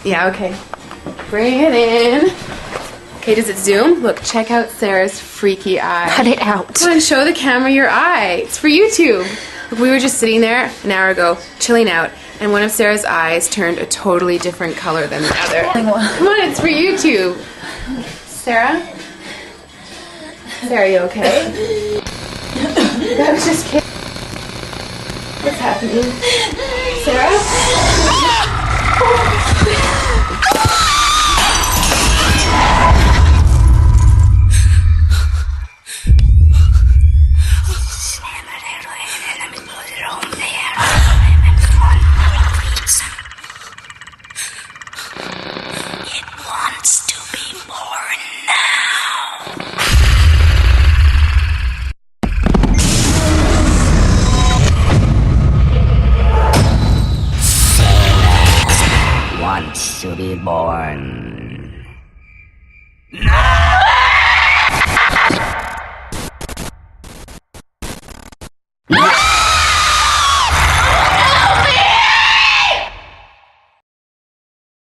Yeah, okay. Bring it in. Okay, does it zoom? Look, check out Sarah's freaky eye. Cut it out. Come on, show the camera your eye. It's for YouTube. Look, we were just sitting there an hour ago, chilling out, and one of Sarah's eyes turned a totally different color than the other. Come on, it's for YouTube. Sarah? Sarah, you okay? That was just kidding. What's happening? Sarah? Wants to be born.